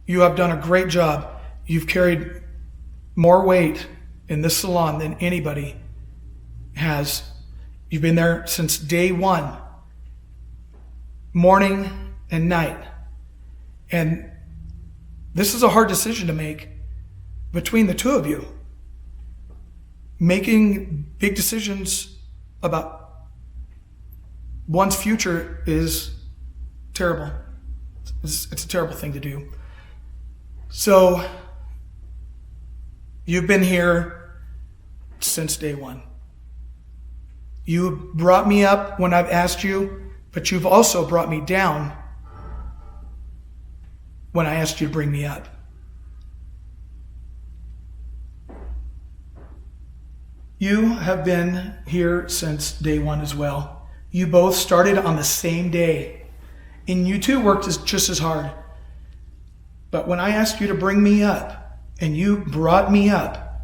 You have done a great job. You've carried more weight in this salon than anybody has. You've been there since day one, morning and night. And this is a hard decision to make between the two of you. Making big decisions about one's future is terrible. It's a terrible thing to do. So, you've been here since day one. You brought me up when I've asked you, but you've also brought me down when I asked you to bring me up. You have been here since day one as well. You both started on the same day, and you two worked just as hard. But when I asked you to bring me up, and you brought me up,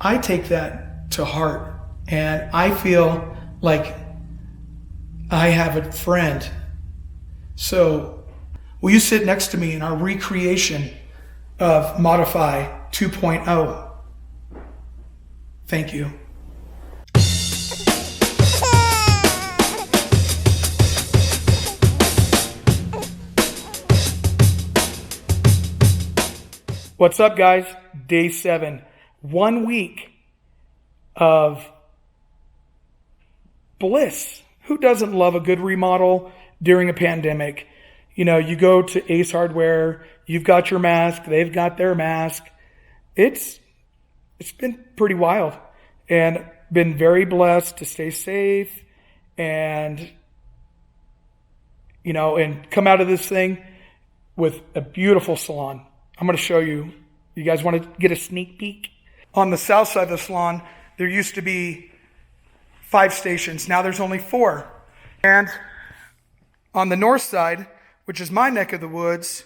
I take that to heart, and I feel like I have a friend. So, will you sit next to me in our recreation of Modefi 2.0? Thank you. What's up, guys? Day 7. 1 week of bliss. Who doesn't love a good remodel during a pandemic? You know, you go to Ace Hardware, you've got your mask, they've got their mask. It's been pretty wild, and been very blessed to stay safe and, you know, and come out of this thing with a beautiful salon. I'm going to show you. You guys want to get a sneak peek? On the south side of the salon, there used to be 5 stations. Now there's only 4. And on the north side, which is my neck of the woods,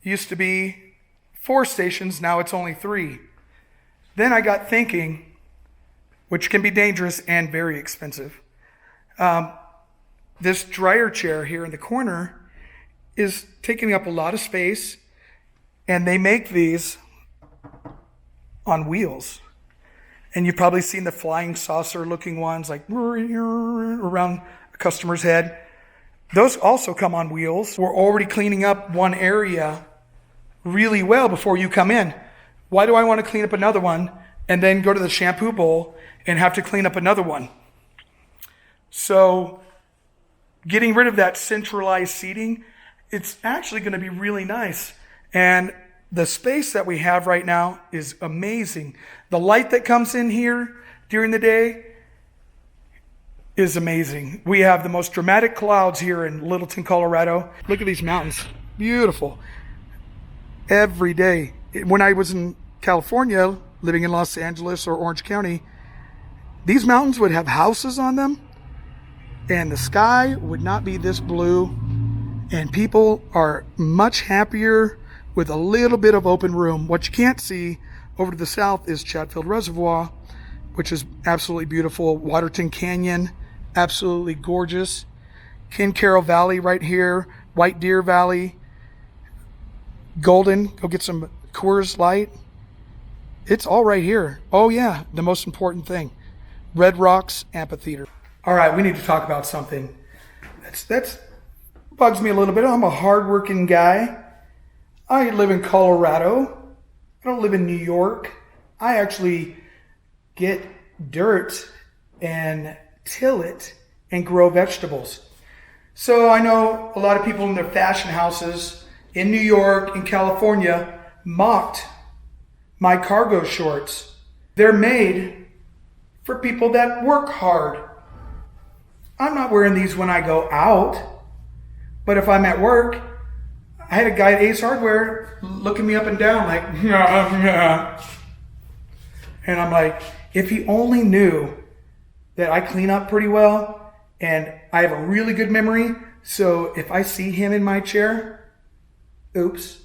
used to be 4 stations. Now it's only 3. Then I got thinking, which can be dangerous and very expensive. This dryer chair here in the corner is taking up a lot of space. And they make these on wheels. And you've probably seen the flying saucer looking ones like around a customer's head. Those also come on wheels. We're already cleaning up one area really well before you come in. Why do I want to clean up another one and then go to the shampoo bowl and have to clean up another one? So getting rid of that centralized seating, it's actually going to be really nice. And the space that we have right now is amazing. The light that comes in here during the day is amazing. We have the most dramatic clouds here in Littleton, Colorado. Look at these mountains. Beautiful. Every day. When I was in California, living in Los Angeles or Orange County, these mountains would have houses on them, and the sky would not be this blue, and people are much happier with a little bit of open room. What you can't see over to the south is Chatfield Reservoir, which is absolutely beautiful. Waterton Canyon, absolutely gorgeous. Ken Carroll Valley right here. White Deer Valley. Golden, go get some Coors Light. It's all right here. Oh yeah, the most important thing. Red Rocks Amphitheater. All right, we need to talk about something. That's bugs me a little bit. I'm a hardworking guy. I live in Colorado. I don't live in New York. I actually get dirt and till it and grow vegetables. So I know a lot of people in their fashion houses in New York and California mocked my cargo shorts. They're made for people that work hard. I'm not wearing these when I go out, but if I'm at work, I had a guy at Ace Hardware looking me up and down like, yeah. And I'm like, if he only knew that I clean up pretty well and I have a really good memory, so if I see him in my chair, oops.